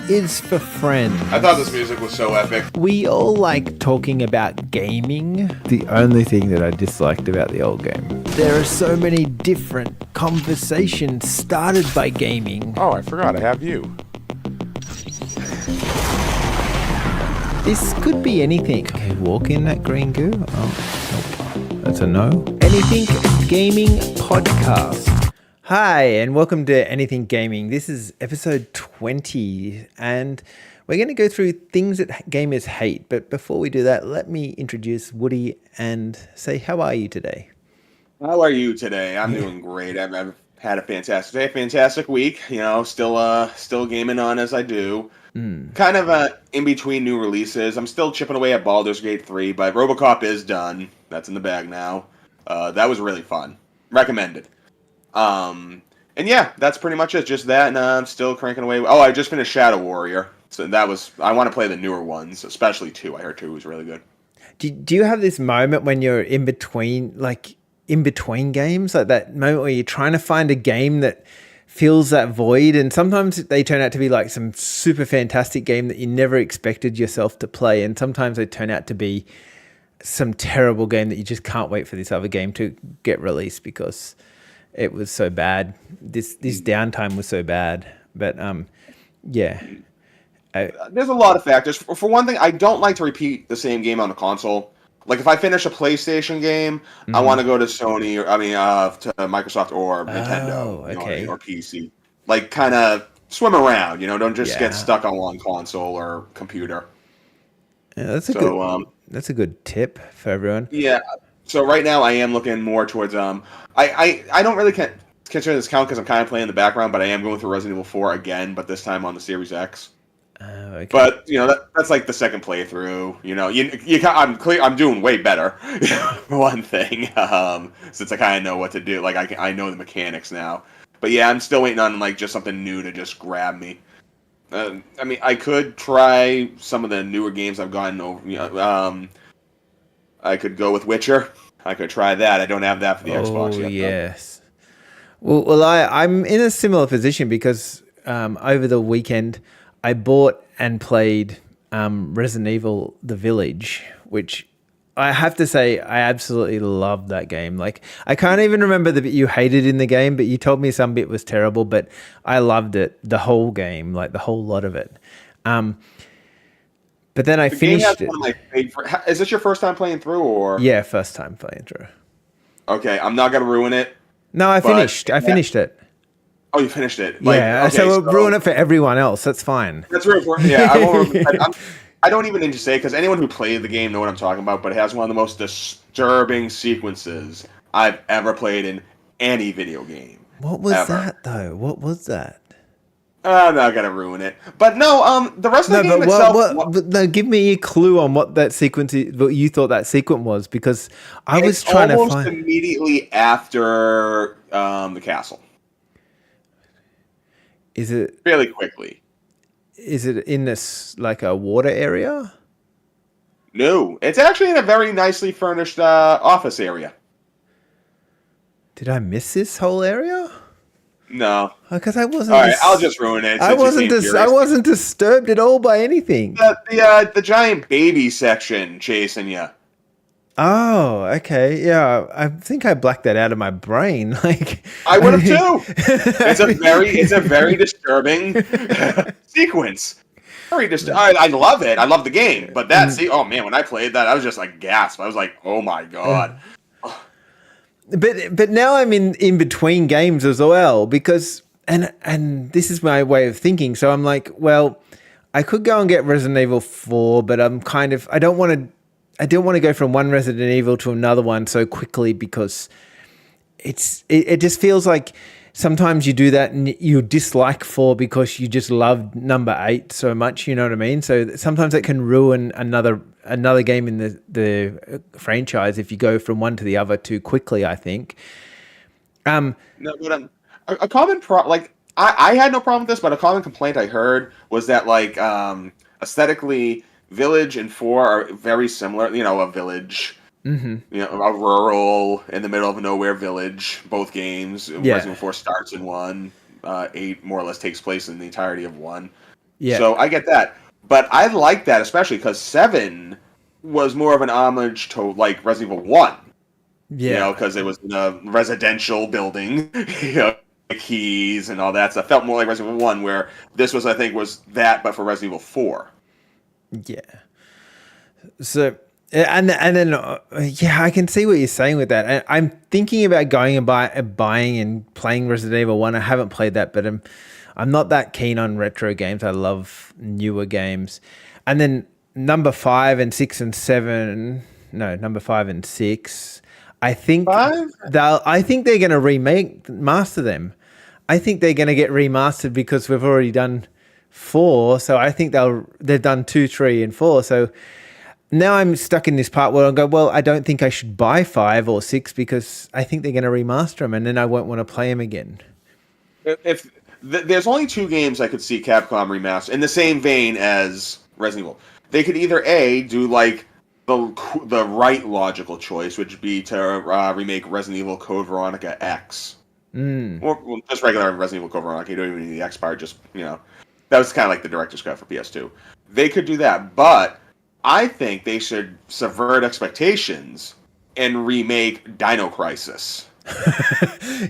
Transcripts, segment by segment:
is for friends. I thought this music was so epic. We all like talking about gaming. The only thing that I disliked about the old game. There are so many different conversations started by gaming. Oh, I forgot. I have you. This could be anything. Okay, walk in that green goo. Oh, nope. That's a no. Anything Gaming Podcast. Hi, and welcome to Anything Gaming. This is episode 20, and we're going to go through things that gamers hate. But before we do that, let me introduce Woody and say, how are you today? How are you today? I'm doing great. I've had a fantastic day, fantastic week. You know, still gaming on as I do. Kind of in between new releases. I'm still chipping away at Baldur's Gate 3, but RoboCop is done. That's in the bag now. That was really fun. Recommended. And yeah, that's pretty much it. Just that, and I'm still cranking away. Oh, I just finished Shadow Warrior. So I want to play the newer ones, especially 2. I heard 2 was really good. Do you have this moment when you're in between games, like that moment where you're trying to find a game that fills that void, and sometimes they turn out to be like some super fantastic game that you never expected yourself to play, and sometimes they turn out to be some terrible game that you just can't wait for this other game to get released because it was so bad. This downtime was so bad. But yeah. There's a lot of factors. For one thing, I don't like to repeat the same game on the console. Like if I finish a PlayStation game, I want to go to Sony to Microsoft or Nintendo, okay. Or PC. Like kind of swim around, don't just get stuck on one console or computer. Yeah, that's a good tip for everyone. Yeah. So right now I am looking more towards I don't really consider this count because I'm kind of playing in the background, but I am going through Resident Evil 4 again, but this time on the Series X. Okay. But that's like the second playthrough. I'm doing way better. For one thing, since I kind of know what to do. Like I know the mechanics now. But yeah, I'm still waiting on like just something new to just grab me. I could try some of the newer games I've gotten over. I could go with Witcher. I could try that. I don't have that for the Xbox yet. Oh yes. Well, I'm in a similar position because over the weekend I bought and played Resident Evil: The Village, which I have to say I absolutely loved that game. Like I can't even remember the bit you hated in the game, but you told me some bit was terrible, but I loved it, the whole game, like the whole lot of it. But then I finished it. One of my favorite. Is this your first time playing through, or? Yeah, first time playing through. Okay, I'm not gonna ruin it. No, I finished it. Oh, you finished it. Yeah, okay, so we'll ruin it for everyone else. That's fine. That's really important. Yeah, I won't. I don't even need to say because anyone who played the game know what I'm talking about. But it has one of the most disturbing sequences I've ever played in any video game. What was that though? What was that? I'm not gonna ruin it. But no, the rest of the game itself. No, give me a clue on what that sequence, what you thought that sequence was, because I was trying to find. Almost immediately after the castle. Is it fairly quickly? Is it in this like a water area? No, it's actually in a very nicely furnished office area. Did I miss this whole area? No, because I wasn't. All right, I'll just ruin it. I wasn't disturbed at all by anything. The giant baby section chasing you. Oh, okay. Yeah, I think I blacked that out of my brain. Like I would have too. It's a very disturbing sequence. I love it. I love the game, but oh man, when I played that, I was just like gasp. I was like, oh my god. But now I'm in between games as well because and this is my way of thinking. So I'm like, well, I could go and get Resident Evil 4, but I'm kind of I don't want to go from one Resident Evil to another one so quickly because it just feels like sometimes you do that and you dislike 4 because you just love number 8 so much, you know what I mean? So sometimes it can ruin another game in the franchise if you go from one to the other too quickly, I think. No, but a common I had no problem with this, but a common complaint I heard was that aesthetically Village and 4 are very similar. A village, a rural, in the middle of nowhere village. Both games. Yeah. Resident Evil 4 starts in 1. 8 more or less takes place in the entirety of 1. Yeah. So I get that. But I like that, especially because 7 was more of an homage to, like, Resident Evil 1. Yeah. You know, because it was in a residential building, you know, keys and all that stuff. Felt more like Resident Evil 1, where this was, I think, was that, but for Resident Evil 4. Yeah. So, and then, yeah, I can see what you're saying with that. I'm thinking about going and buying and playing Resident Evil 1. I haven't played that, but I'm not that keen on retro games. I love newer games. And then number 5 and 6 and 7, no, number 5 and 6. I think 5? I think they're going to master them. I think they're going to get remastered because we've already done 4. So I think they've done 2, 3, and 4. So now I'm stuck in this part where I go, well, I don't think I should buy 5 or 6 because I think they're going to remaster them, and then I won't want to play them again. There's only 2 games I could see Capcom remaster in the same vein as Resident Evil. They could either do like the right logical choice, which would be to remake Resident Evil Code Veronica X, or just regular Resident Evil Code Veronica. You don't even need the X part. Just, you know, that was kind of like the director's cut for PS2. They could do that, but I think they should subvert expectations and remake Dino Crisis.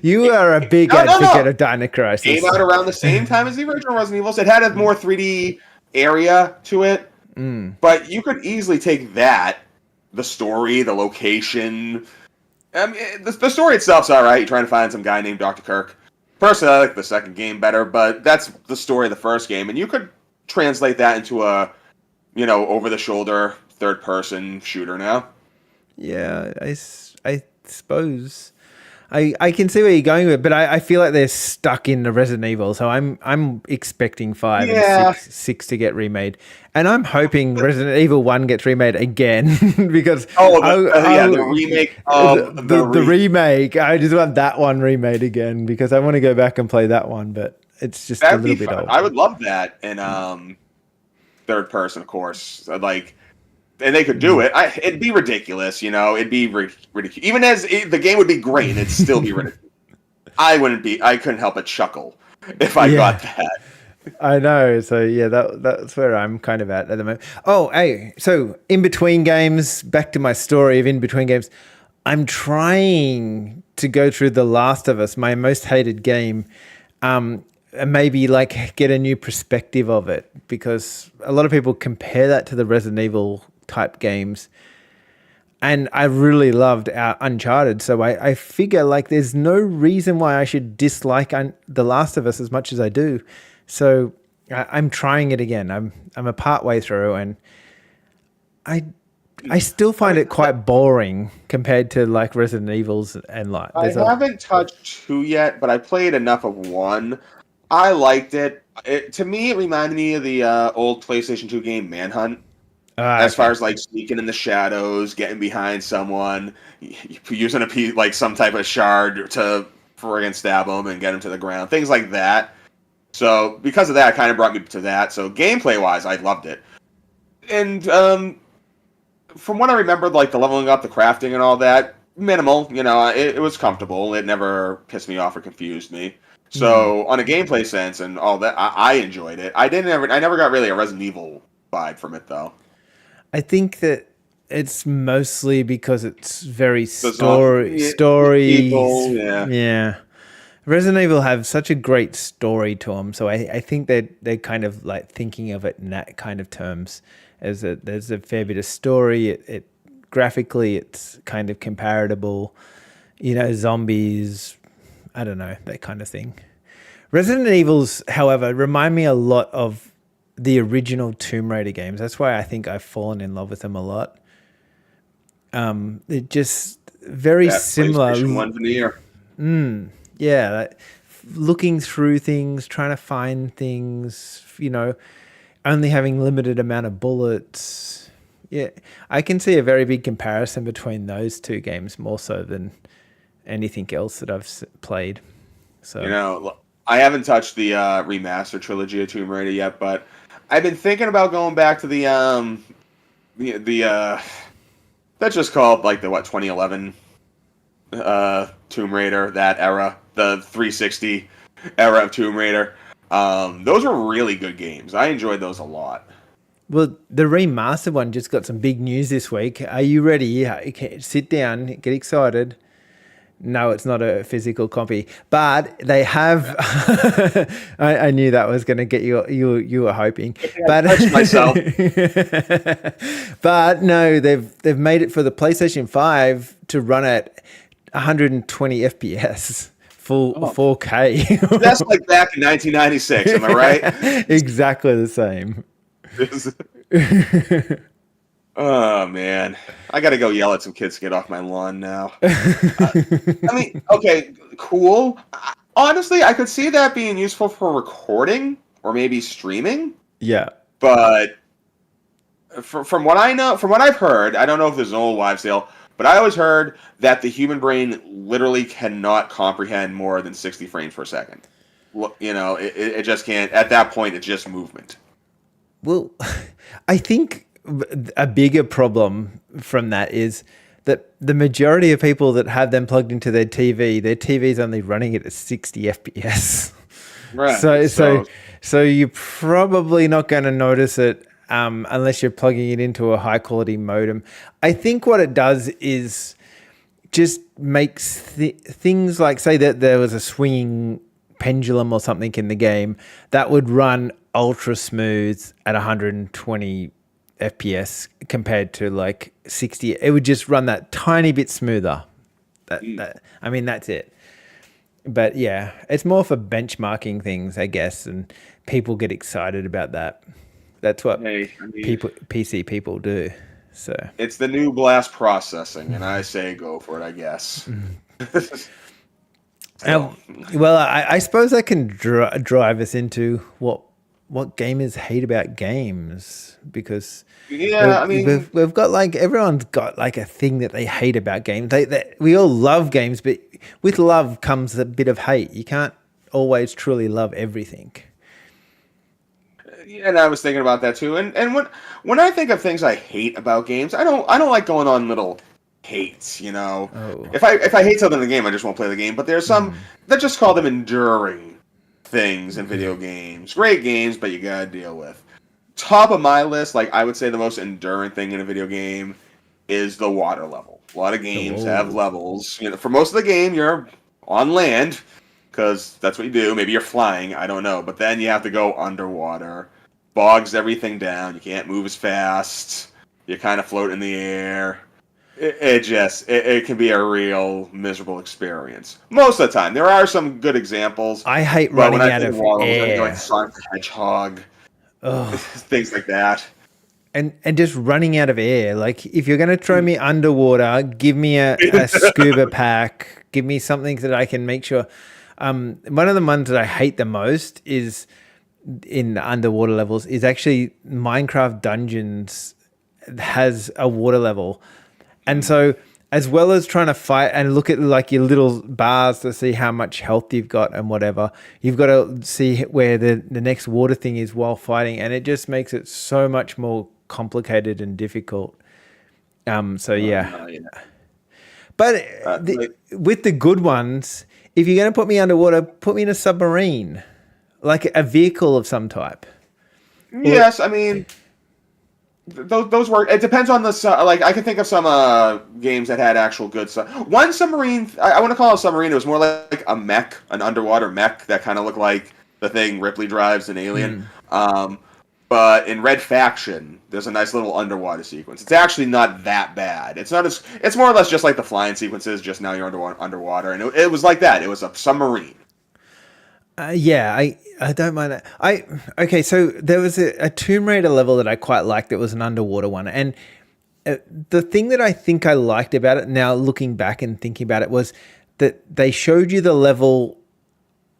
You are a big advocate of Dino Crisis. Came out around the same time as the original Resident Evil. So it had a more 3D area to it. But you could easily take that, the story, the location. I mean, the story itself's all right. You're trying to find some guy named Dr. Kirk. Personally, I like the second game better, but that's the story of the first game. And you could translate that into a, you know, over-the-shoulder, third-person shooter now. Yeah, I suppose. I can see where you're going with it, but I feel like they're stuck in the Resident Evil, so I'm expecting 5 and 6 to get remade. And I'm hoping Resident Evil 1 gets remade again because the remake of the remake. I just want that one remade again because I want to go back and play that one, but it's just a little bit old. I would love that in third person, of course. Like, and they could do it. It'd be ridiculous, you know. It'd be ridiculous. Even as the game would be great, it'd still be ridiculous. I couldn't help but chuckle if I got that. I know. So yeah, that's where I'm kind of at the moment. Oh, hey. So in between games, back to my story of in between games. I'm trying to go through The Last of Us, my most hated game, and maybe like get a new perspective of it because a lot of people compare that to the Resident Evil type games, and I really loved Uncharted, so I figure like there's no reason why I should dislike The Last of Us as much as I do. So I'm trying it again. I'm a part way through, and I still find it quite boring compared to like Resident Evils and like. I haven't touched 2 yet, but I played enough of 1. I liked it. To me, it reminded me of the old PlayStation 2 game Manhunt. As far as like sneaking in the shadows, getting behind someone, using like some type of shard to friggin' stab them and get them to the ground, things like that. So because of that, it kind of brought me to that. So gameplay wise, I loved it. And from what I remember, like the leveling up, the crafting, and all that, minimal. You know, it was comfortable. It never pissed me off or confused me. So on a gameplay sense and all that, I enjoyed it. I never got really a Resident Evil vibe from it though. I think that it's mostly because it's very story. Yeah. Resident Evil have such a great story to them, so I think they're kind of like thinking of it in that kind of terms. There's a fair bit of story. It graphically, it's kind of comparable. You know, zombies. I don't know, that kind of thing. Resident Evils, however, remind me a lot of the original Tomb Raider games. That's why I think I've fallen in love with them a lot. They're just very similar. One veneer. Yeah, like looking through things, trying to find things, you know, only having limited amount of bullets. Yeah, I can see a very big comparison between those 2 games more so than anything else that I've played. So, you know, I haven't touched the remaster trilogy of Tomb Raider yet, but I've been thinking about going back to the that's just called like the 2011 Tomb Raider, that era, the 360 era of Tomb Raider. Those were really good games. I enjoyed those a lot. Well, the remastered one just got some big news this week. Are you ready? Yeah, okay, sit down, get excited. No, it's not a physical copy, but they have. I knew that was going to get you. You were hoping, but I touched myself. But no, they've made it for the PlayStation 5 to run at 120 FPS, full 4K. That's like back in 1996. Am I right? Exactly the same. Oh man, I gotta go yell at some kids to get off my lawn now. I mean, okay, cool. Honestly, I could see that being useful for recording or maybe streaming. Yeah, but from what I know, from what I've heard, I don't know if there's an old wives' tale, but I always heard that the human brain literally cannot comprehend more than 60 frames per second. You know, it just can't. At that point, it's just movement. Well, I think a bigger problem from that is that the majority of people that have them plugged into their TV's only running it at 60 FPS. Right. So you're probably not going to notice it unless you're plugging it into a high quality modem. I think what it does is just makes things like, say that there was a swinging pendulum or something in the game that would run ultra smooth at 120 FPS compared to like 60. It would just run that tiny bit smoother. I mean, that's it. But yeah, it's more for benchmarking things, I guess, and people get excited about that. That's what PC people do. So it's the new blast processing, and I say go for it, I guess. Well, I suppose I can drive us into what gamers hate about games, because we've got like, everyone's got like a thing that they hate about games. We all love games, but with love comes a bit of hate. You can't always truly love everything. And I was thinking about that too. And when I think of things I hate about games, I don't like going on little hates, you know. Oh. If I hate something in the game, I just won't play the game. But there's some that just call them enduring things in video games. Great games, but you gotta deal with. Top of my list, like I would say the most enduring thing in a video game is the water level. A lot of games have levels. You know, for most of the game, you're on land because that's what you do. Maybe you're flying, I don't know. But then you have to go underwater. Bogs everything down. You can't move as fast. You kind of float in the air. It can be a real miserable experience most of the time. There are some good examples. I hate running out of air. Like Sonic the Hedgehog, things like that. And just running out of air. Like, if you're going to throw me underwater, give me a scuba pack. Give me something that I can make sure. One of the ones that I hate the most is in the underwater levels is actually Minecraft Dungeons has a water level. And so, as well as trying to fight and look at like your little bars to see how much health you've got and whatever, you've got to see where the next water thing is while fighting. And it just makes it so much more complicated and difficult. Yeah. But with the good ones, if you're going to put me underwater, put me in a submarine, like a vehicle of some type. Yes, I mean, those work. It depends on the like. I can think of some games that had actual good stuff. One submarine, I want to call it a submarine. It was more like a mech, an underwater mech that kind of looked like the thing Ripley drives in Alien. But in Red Faction, there's a nice little underwater sequence. It's actually not that bad. It's not as. It's more or less just like the flying sequences. Just now you're underwater, and it was like that. It was a submarine. I don't mind that. Okay, so there was a Tomb Raider level that I quite liked that was an underwater one. And the thing that I think I liked about it, now looking back and thinking about it, was that they showed you the level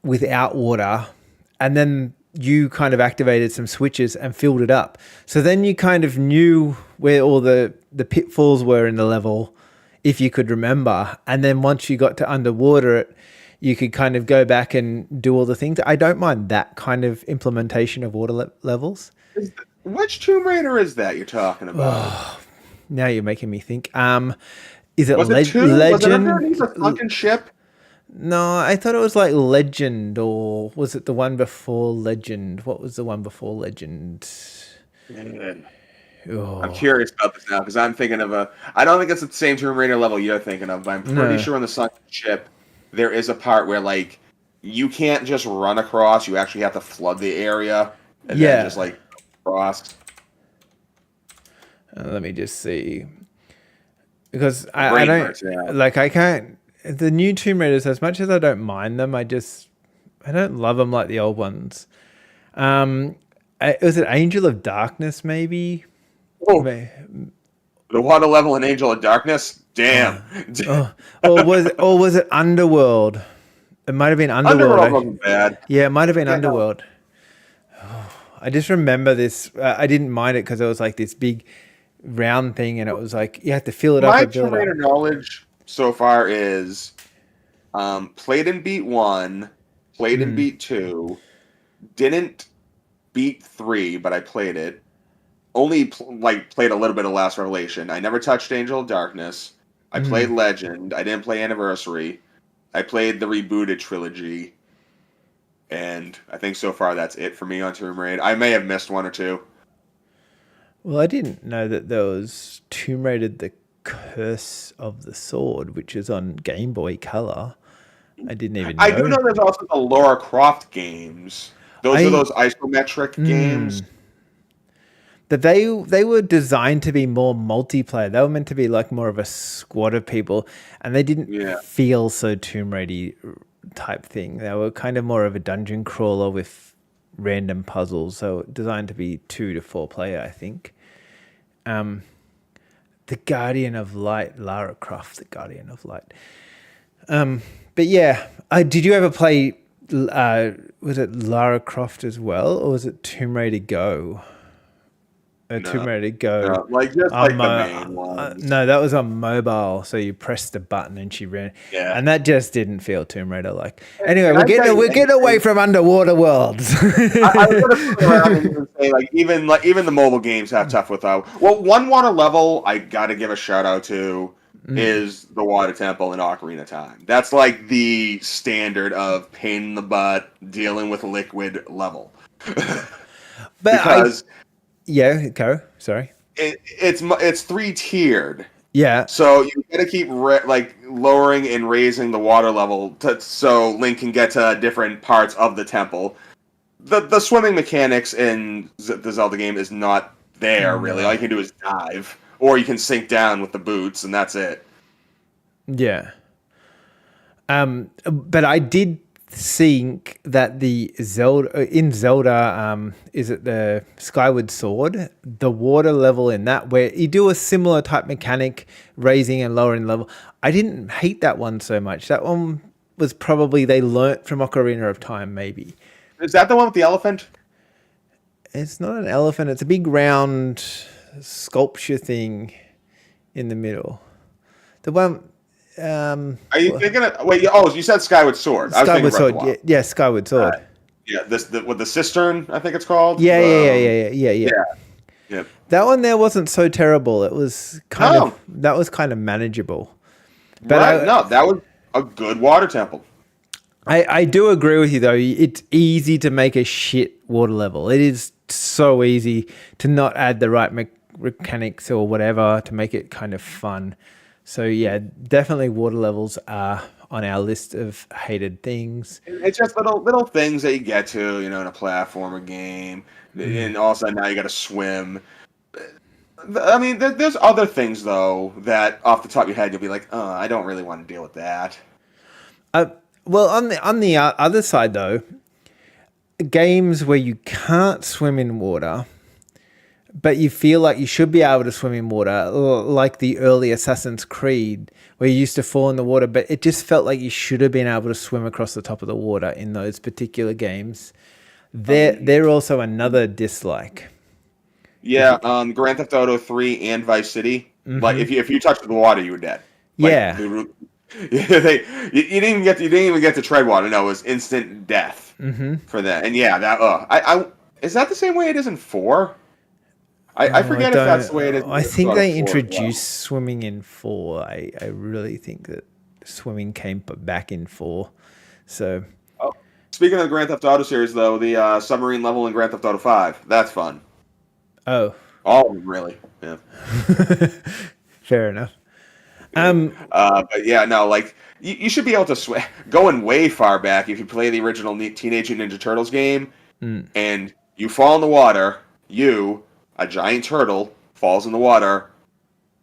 without water, and then you kind of activated some switches and filled it up. So then you kind of knew where all the pitfalls were in the level, if you could remember. And then once you got to underwater, you could kind of go back and do all the things. I don't mind that kind of implementation of water levels. Which Tomb Raider is that you're talking about? Now you're making me think. Is it Was it 2? Legend? Was it underneath a fucking ship? No, I thought it was like Legend, or was it the one before Legend? What was the one before Legend? I'm Oh, curious about this now because I'm thinking of a. I don't think it's the same Tomb Raider level you're thinking of, but I'm pretty no. sure on the sunken ship there is a part where like you can't just run across. You actually have to flood the area and then just Yeah. like cross. Let me just see. Because My I brain don't, hurts. Yeah. like, I can't, the new Tomb Raiders, as much as I don't mind them, I don't love them like the old ones. Was it Angel of Darkness, maybe? Oh, May- the water level in Angel of Darkness. Damn. Oh, or was it Underworld? It might have been Underworld. Underworld wasn't bad. Yeah, it might have been Yeah, no. Underworld. I just remember this. I didn't mind it because it was like this big round thing, and it was like you have to fill it up My and Tomb build it Raider up. knowledge so far is played and beat 1, played and beat 2, didn't beat 3, but I played it. Only played a little bit of Last Revelation. I never touched Angel of Darkness. I played Legend. I didn't play Anniversary. I played the rebooted trilogy. And I think so far that's it for me on Tomb Raider. I may have missed one or two. Well, I didn't know that there was Tomb Raider: The Curse of the Sword, which is on Game Boy Color. I didn't even know. I do know there's also the Lara Croft games. Those are I those isometric games. But they were designed to be more multiplayer. They were meant to be like more of a squad of people, and they didn't Yeah. feel so Tomb Raider type thing. They were kind of more of a dungeon crawler with random puzzles. So designed to be 2 to 4 player, I think. The Guardian of Light, Lara Croft, the Guardian of Light. But yeah, did you ever play? Was it Lara Croft as well, or was it Tomb Raider Go? Tomb Raider Go. No, like just like the main ones. No, that was on mobile. So you pressed the button and she ran. Yeah. And that just didn't feel Tomb Raider like. Anyway, Can we're I tell you getting away from underwater worlds. I was gonna flip around and even say even the mobile games have tough without. Well, one water level I gotta give a shout out to is the Water Temple in Ocarina of Time. That's like the standard of pain in the butt dealing with liquid level. Because yeah, go. Sorry. it's 3-tiered. Yeah. So you gotta keep lowering and raising the water level so Link can get to different parts of the temple. The swimming mechanics in the Zelda game is not there really. All you can do is dive, or you can sink down with the boots, and that's it. Yeah. But I did think that the Zelda, is it the Skyward Sword, the water level in that, where you do a similar type mechanic, raising and lowering level. I didn't hate that one so much. That one was probably they learnt from Ocarina of Time, maybe. Is that the one with the elephant? It's not an elephant. It's a big round sculpture thing in the middle. The one. Are you thinking of? Wait, oh, you said Skyward Sword. I was thinking Skyward Breath of the Sword. Wild. Yeah, Skyward Sword. Yeah, with the cistern, I think it's called. Yeah. Yeah. That one there wasn't so terrible. It was kind of manageable. But No, that was a good water temple. I do agree with you though. It's easy to make a shit water level. It is so easy to not add the right mechanics or whatever to make it kind of fun. So yeah, definitely water levels are on our list of hated things. It's just little things that you get to, in a platformer game, and all of a sudden now you got to swim. I mean, there's other things though that off the top of your head you'll be like, oh, I don't really want to deal with that. Well, on the other side though, games where you can't swim in water, but you feel like you should be able to swim in water, like the early Assassin's Creed, where you used to fall in the water, but it just felt like you should have been able to swim across the top of the water in those particular games. They're also another dislike. Yeah, Grand Theft Auto 3 and Vice City. Like if you touched the water, you were dead. Yeah. You didn't even get to tread water. No, it was instant death for that. And yeah, that is that the same way it is in 4? I forget if that's the way it is. I think they introduced swimming in 4. I really think that swimming came back in 4. So Oh, speaking of the Grand Theft Auto series, though, the submarine level in Grand Theft Auto 5, that's fun. oh, All of them, really. Yeah. fair enough. But yeah, no, like you should be able to swim. Going way far back, if you play the original Teenage Mutant Ninja Turtles game, and you fall in the water, a giant turtle, falls in the water.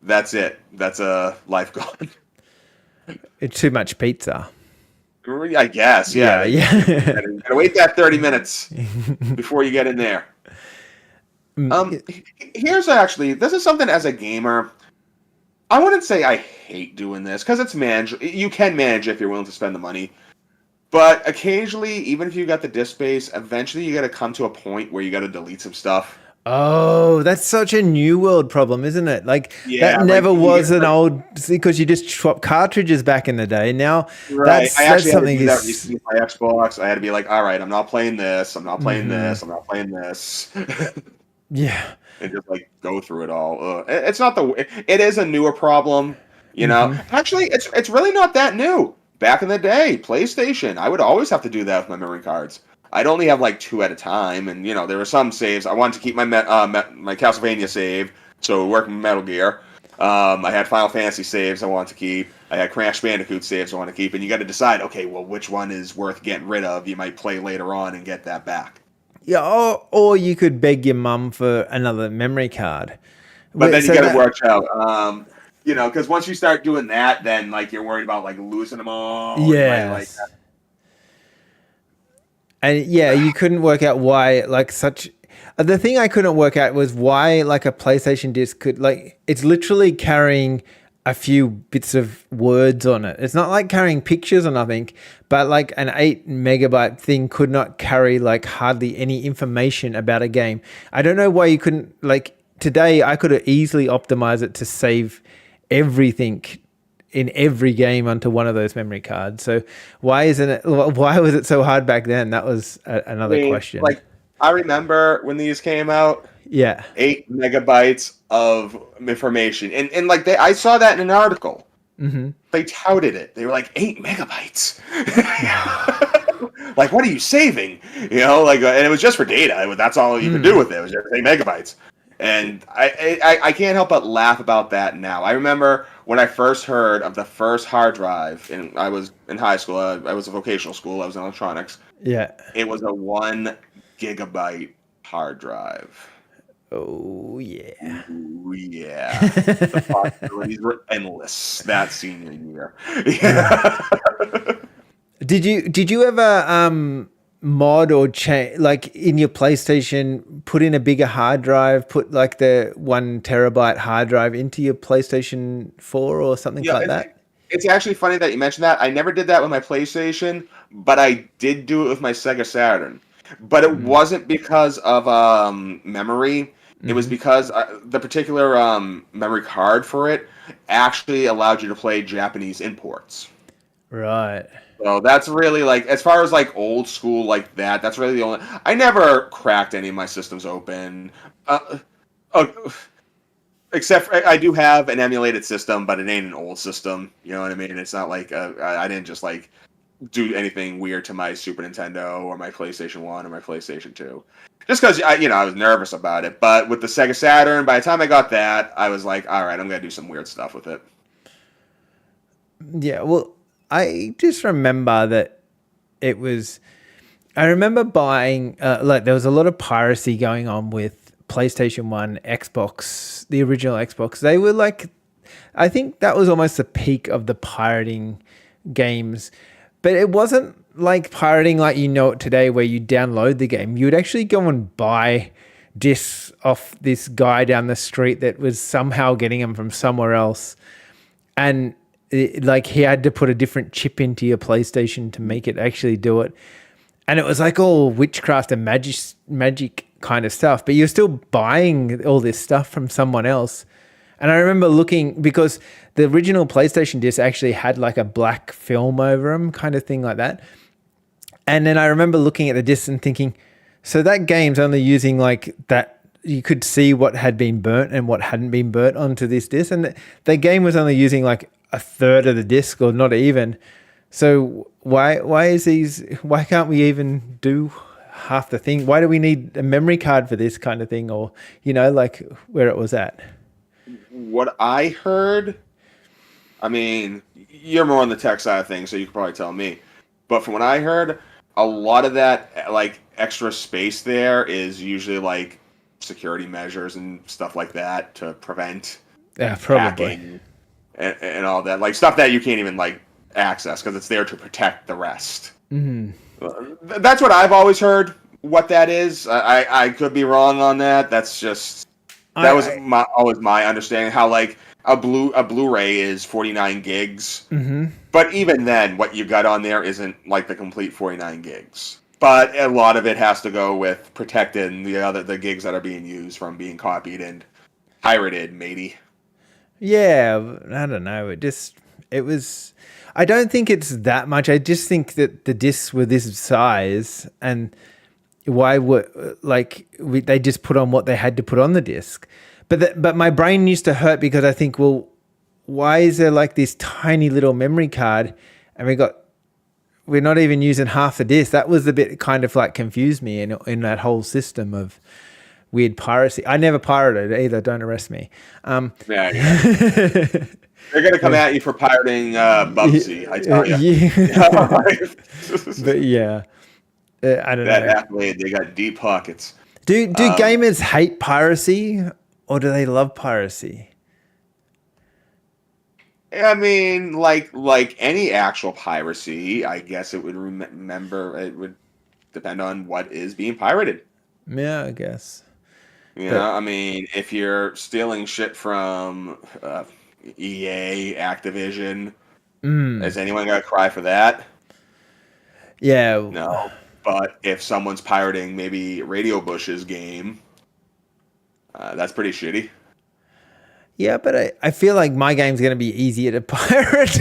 That's it. That's a life gone. It's too much pizza. I guess. Yeah. You gotta wait that 30 minutes before you get in there. Here's actually, this is something as a gamer. I wouldn't say I hate doing this because it's you can manage if you're willing to spend the money. But occasionally, even if you got the disk space, eventually you got to come to a point where you got to delete some stuff. Oh, that's such a New World problem, isn't it? Like Yeah, that never like, was an old, because you just swap cartridges back in the day. Now Right. I actually had to do that is recently with my Xbox. I had to be like, all right, I'm not playing this. I'm not playing this. I'm not playing this. yeah. And just like go through it all. It's not it is a newer problem, you know. Actually, it's really not that new. Back in the day, PlayStation, I would always have to do that with my memory cards. I'd only have like 2 at a time, and you know there were some saves. I wanted to keep my my Castlevania save, so working with Metal Gear. I had Final Fantasy saves I wanted to keep. I had Crash Bandicoot saves I want to keep, and you got to decide, okay, well, which one is worth getting rid of? You might play later on and get that back. Yeah, or you could beg your mum for another memory card. But then you got to watch out, you know, because once you start doing that, then like you're worried about like losing them all. Yeah. Like, and yeah, you couldn't work out why like such. The thing I couldn't work out was why like a PlayStation disc could like it's literally carrying a few bits of words on it. It's not like carrying pictures or nothing, but like an 8 megabyte thing could not carry like hardly any information about a game. I don't know why you couldn't, like today I could easily optimize it to save everything in every game onto one of those memory cards. So why was it so hard back then? That was another question. Like I remember when these came out. Yeah. 8 megabytes of information. And like I saw that in an article. Mm-hmm. They touted it. They were like, 8 megabytes. Like, what are you saving? You know, like, and it was just for data. That's all you could do with it. It was just 8 megabytes. And I can't help but laugh about that now. I remember when I first heard of the first hard drive, and I was in high school. I was a vocational school. I was in electronics. Yeah. It was a 1 gigabyte hard drive. Oh yeah. Ooh, yeah. The possibilities were endless that senior year. Yeah. Did you ever mod or change like in your PlayStation, put in a bigger hard drive, put like the 1 terabyte hard drive into your PlayStation 4 or something like that? It's actually funny that you mentioned that. I never did that with my PlayStation, but I did do it with my Sega Saturn. But it wasn't because of memory. It was because the particular memory card for it actually allowed you to play Japanese imports. Right. So that's really like, as far as like old school like that, that's really the only. I never cracked any of my systems open. Except for, I do have an emulated system, but it ain't an old system. You know what I mean? It's not like I didn't just like do anything weird to my Super Nintendo or my PlayStation 1 or my PlayStation 2. Just because, I was nervous about it. But with the Sega Saturn, by the time I got that, I was like, all right, I'm going to do some weird stuff with it. Yeah, well, I just remember that I remember buying, like there was a lot of piracy going on with PlayStation 1, Xbox, the original Xbox. They were like, I think that was almost the peak of the pirating games. But it wasn't like pirating like you know it today where you download the game. You would actually go and buy discs off this guy down the street that was somehow getting them from somewhere else. And like he had to put a different chip into your PlayStation to make it actually do it. And it was like all witchcraft and magic kind of stuff. But you're still buying all this stuff from someone else. And I remember looking, because the original PlayStation disc actually had like a black film over them, kind of thing like that. And then I remember looking at the disc and thinking, so that game's only using like that you could see what had been burnt and what hadn't been burnt onto this disc, and the game was only using like a third of the disc or not even. So why can't we even do half the thing? Why do we need a memory card for this kind of thing, or like where it was at? What I heard, I mean, you're more on the tech side of things, so you could probably tell me. But from what I heard, a lot of that like extra space there is usually like security measures and stuff like that to prevent hacking and all that, like stuff that you can't even like access because it's there to protect the rest. Mm-hmm. That's what I've always heard. What that is, I could be wrong on that. That's just always my understanding. How like a Blu-ray is 49 gigs, but even then, what you got on there isn't like the complete 49 gigs. But a lot of it has to go with protecting the gigs that are being used from being copied and pirated, matey. Yeah, I don't know. It was. I don't think it's that much. I just think that the discs were this size, and why would they just put on what they had to put on the disc? But my brain used to hurt because I think, well, why is there like this tiny little memory card, and we're not even using half the disc? That was the bit kind of like confused me in that whole system of weird piracy. I never pirated either. Don't arrest me. Yeah. They're gonna come at you for pirating Bubsy. I tell you. But yeah, I don't know. That accolade, they got deep pockets. Do gamers hate piracy or do they love piracy? I mean, like any actual piracy, I guess it would it would depend on what is being pirated. Yeah, I guess. I mean, if you're stealing shit from EA, Activision, is anyone gonna cry for that? Yeah. No. But if someone's pirating maybe Radio Bush's game, that's pretty shitty. Yeah, but I feel like my game's going to be easier to pirate.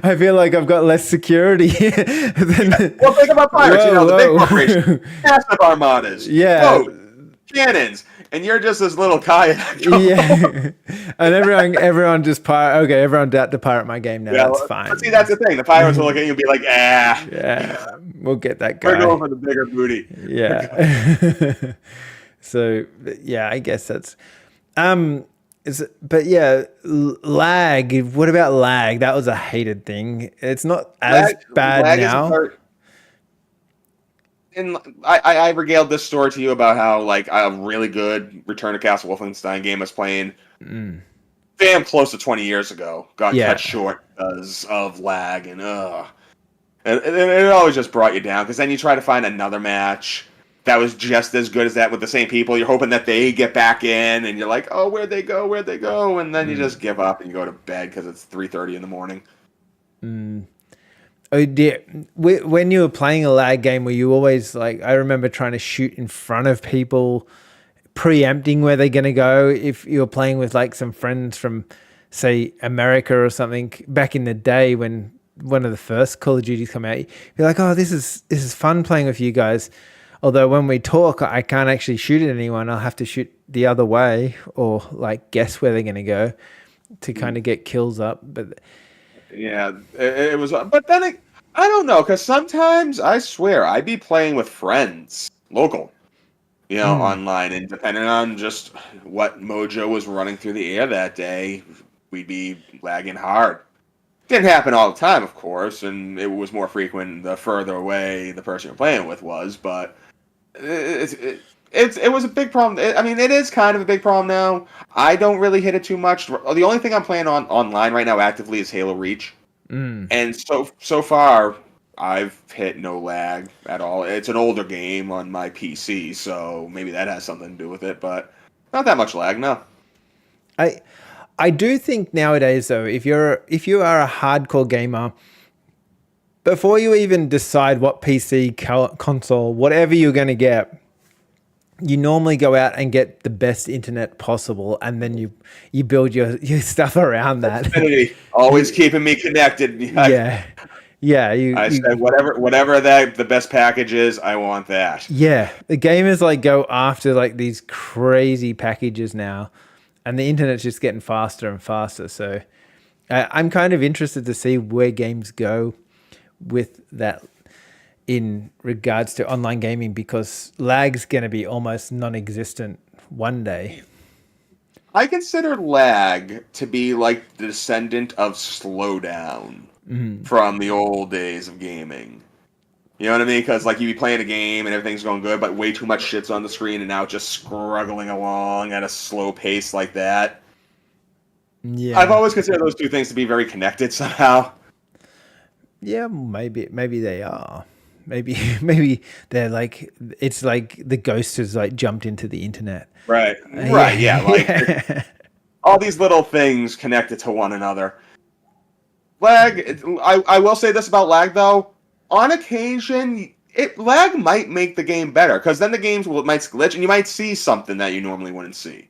I feel like I've got less security than... Well, think about pirates. The big corporations, massive armadas, boats, cannons, and you're just this little kayak. Yeah, and everyone just pirate. Okay, everyone's out to pirate my game now. Yeah, that's fine. But see, that's the thing. The pirates will look at you and be like, yeah, we'll get that guy. We're going for the bigger booty. Yeah. So yeah, I guess that's but yeah, lag. What about lag? That was a hated thing. It's not as bad now. And I regaled this story to you about how like a really good Return to Castle Wolfenstein game I was playing damn close to 20 years ago got cut short because of lag and it always just brought you down because then you try to find another match that was just as good as that with the same people. You're hoping that they get back in, and you're like, oh, where'd they go? And then you just give up and you go to bed because it's 3:30 in the morning. Oh dear. When you were playing a lag game, were you always like, I remember trying to shoot in front of people, preempting where they're going to go. If you were playing with like some friends from, say, America or something back in the day when one of the first Call of Duties come out, you're like, oh, this is fun playing with you guys. Although when we talk, I can't actually shoot at anyone. I'll have to shoot the other way or like guess where they're going to go to kind of get kills up. But yeah, it was. But then I don't know, because sometimes I swear I'd be playing with friends, local, online, and depending on just what mojo was running through the air that day, we'd be lagging hard. Didn't happen all the time, of course, and it was more frequent the further away the person you're playing with was, but it was a big problem. It is kind of a big problem now. I don't really hit it too much. The only thing I'm playing online right now actively is Halo Reach. And so far, I've hit no lag at all. It's an older game on my PC, so maybe that has something to do with it, but not that much lag, no. I do think nowadays, though, if you are a hardcore gamer, before you even decide what PC, console, whatever you're going to get, you normally go out and get the best internet possible, and then you build your stuff around that. Always keeping me connected. Yeah, I said whatever that the best package is, I want that. yeah, the gamers like go after like these crazy packages now, and the internet's just getting faster and faster. So I'm kind of interested to see where games go with that in regards to online gaming, because lag's going to be almost non-existent one day. I consider lag to be like the descendant of slowdown from the old days of gaming. You know what I mean? Because like you be playing a game and everything's going good, but way too much shit's on the screen, and now it's just struggling along at a slow pace like that. Yeah, I've always considered those two things to be very connected somehow. yeah, maybe they are. Maybe they're like, it's like the ghost has like jumped into the internet. Right. Yeah. Like all these little things connected to one another. Lag. I will say this about lag though. On occasion, lag might make the game better, because then the games might glitch and you might see something that you normally wouldn't see.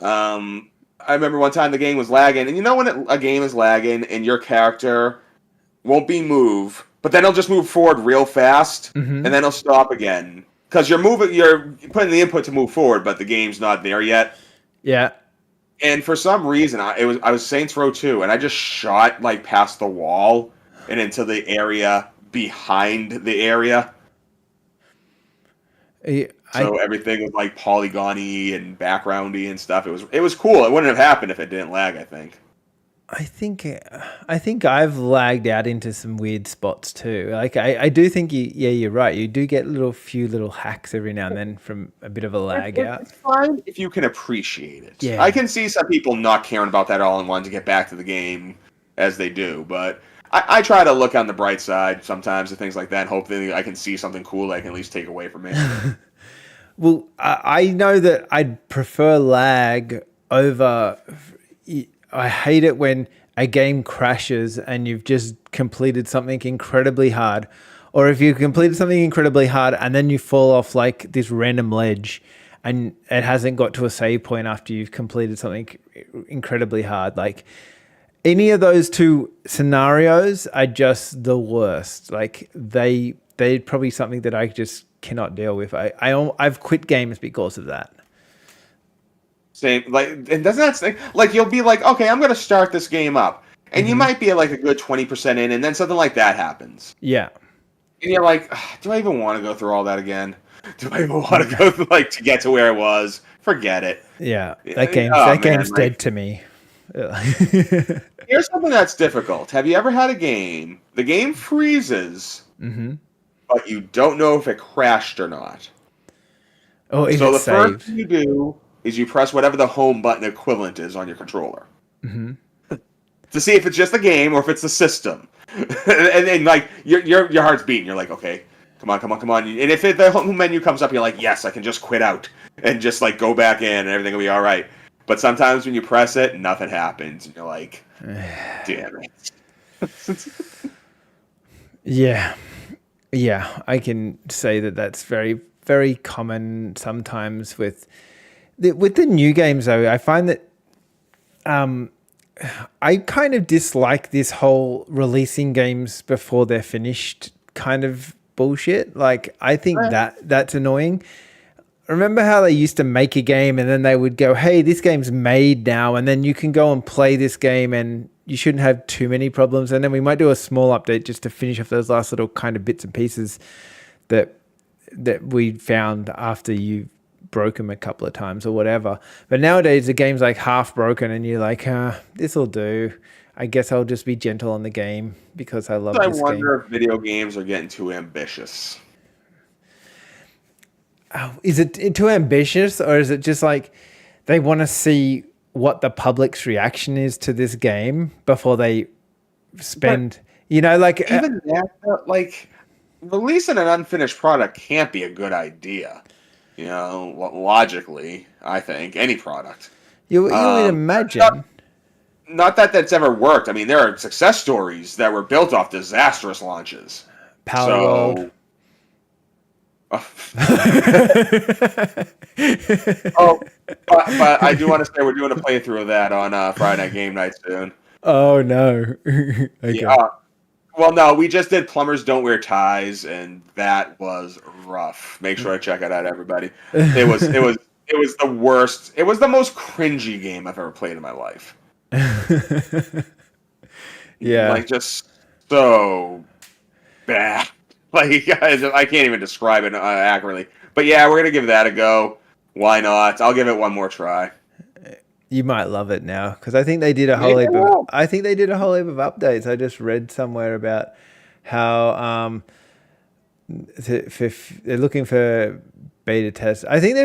I remember one time the game was lagging, and you know when a game is lagging and your character won't be moved, but then it'll just move forward real fast, and then it'll stop again because you're putting the input to move forward, but the game's not there yet. Yeah. And for some reason, I was Saints Row 2, and I just shot like past the wall and into the area behind the area. So everything was like polygon-y and background-y and stuff. It was cool. It wouldn't have happened if it didn't lag, I think. I think I've lagged out into some weird spots too. Like I do think you're right. You do get few little hacks every now and then from a bit of a lag out. It's fine if you can appreciate it. Yeah. I can see some people not caring about that all and wanting to get back to the game as they do, but I try to look on the bright side sometimes and things like that, and hope that I can see something cool that I can at least take away from it. Well, I know that I'd prefer lag over. I hate it when a game crashes and you've just completed something incredibly hard, or if you completed something incredibly hard and then you fall off like this random ledge and it hasn't got to a save point after you've completed something incredibly hard. Like any of those two scenarios are just the worst. Like they're probably something that I just cannot deal with. I've quit games because of that. Same, like, and doesn't that say, like, you'll be like, okay, I'm gonna start this game up, and you might be like a good 20% in, and then something like that happens. Yeah. And you're like, do I even want to go through all that again? Do I even want to go through, like, to get to where I was? Forget it. Yeah, game's dead to me. Here's something that's difficult. Have you ever had a game, the game freezes, but you don't know if it crashed or not? Oh, is so it the saved? first thing you do is you press whatever the home button equivalent is on your controller. To see if it's just the game or if it's the system. and like, your heart's beating. You're like, okay, come on. And if the home menu comes up, you're like, yes, I can just quit out and just like go back in and everything will be all right. But sometimes when you press it, nothing happens. And you're like, damn it. Yeah, I can say that's very, very common sometimes with the new games, though. I find that I kind of dislike this whole releasing games before they're finished kind of bullshit. Like, I think that's annoying. Remember how they used to make a game and then they would go, hey, this game's made now, and then you can go and play this game and you shouldn't have too many problems. And then we might do a small update just to finish off those last little kind of bits and pieces that we found after you broke them a couple of times or whatever. But nowadays the game's like half broken and you're like, this'll do. I guess I'll just be gentle on the game because I love this game. I wonder if video games are getting too ambitious. Is it too ambitious, or is it just like they want to see what the public's reaction is to this game before they spend, like even that, like, releasing an unfinished product can't be a good idea. Logically, I think any product. You would imagine. Not that that's ever worked. I mean, there are success stories that were built off disastrous launches. Power World. But I do want to say we're doing a playthrough of that on Friday Night Game Night soon. Oh no! Okay. Well, no, we just did Plumbers Don't Wear Ties, and that was rough. Make sure to check it out, everybody. It was the worst. It was the most cringy game I've ever played in my life. Yeah. Like, just so bad. Like, I can't even describe it accurately. But yeah, we're gonna give that a go. Why not? I'll give it one more try. You might love it now because I think they did a whole Maybe I heap of. will. I think they did a whole heap of updates. I just read somewhere about how they're looking for beta tests. I think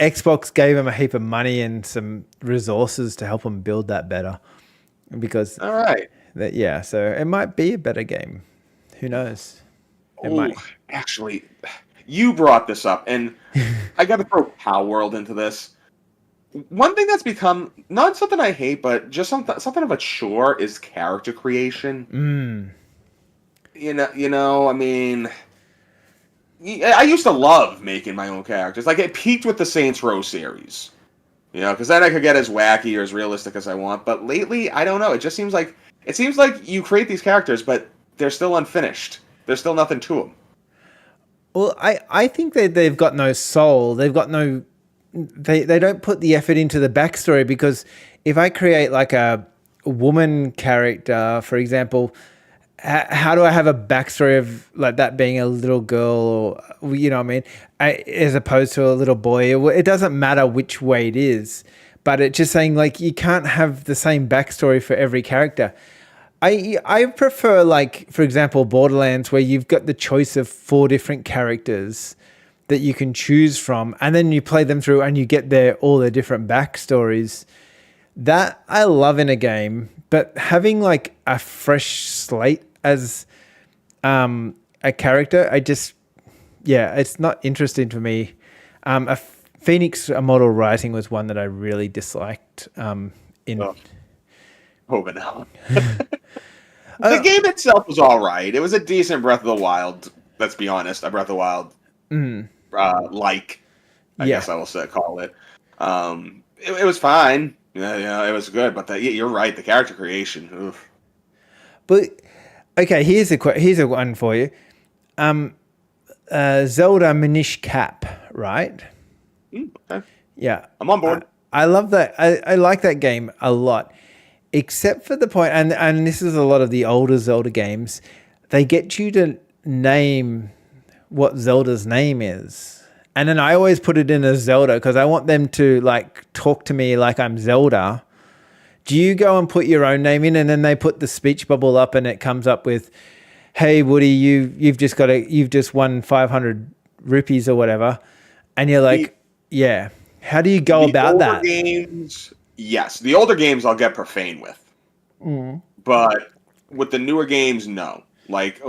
Xbox gave them a heap of money and some resources to help them build that better because All right. yeah. So it might be a better game. Who knows? It Oh, might. actually, you brought this up, and I got to throw Power World into this. One thing that's become not something I hate, but just something of a chore is character creation. I mean, I used to love making my own characters. Like, it peaked with the Saints Row series, because then I could get as wacky or as realistic as I want. But lately, I don't know. It just seems like you create these characters, but they're still unfinished. There's still nothing to them. Well, I think that they've got no soul. They've got no. They don't put the effort into the backstory because if I create like a woman character, for example, how do I have a backstory of like that being a little girl or, you know what I mean? As opposed to a little boy, it doesn't matter which way it is, but it's just saying like you can't have the same backstory for every character. I prefer like, for example, Borderlands where you've got the choice of 4 different characters that you can choose from, and then you play them through and you get all their different backstories. That I love in a game, but having like a fresh slate as a character, it's not interesting for me. A Phoenix Immortal Rising was one that I really disliked. Oh, but no. The game itself was all right. It was a decent Breath of the Wild. Let's be honest, a Breath of the Wild. I guess I will call it. It was fine. It was good, but you're right. The character creation. Oof. But okay, here's a one for you. Zelda Minish Cap, right? Okay. Yeah, I'm on board. I love that. I like that game a lot, except for the point, and this is a lot of the older Zelda games. They get you to name what Zelda's name is. And then I always put it in as Zelda because I want them to like talk to me like I'm Zelda. Do you go and put your own name in and then they put the speech bubble up and it comes up with, "Hey Woody, you've just won 500 rupees or whatever." And you're like, "Yeah." How do you go about that? Yes. The older games I'll get profane with. But with the newer games, no. Like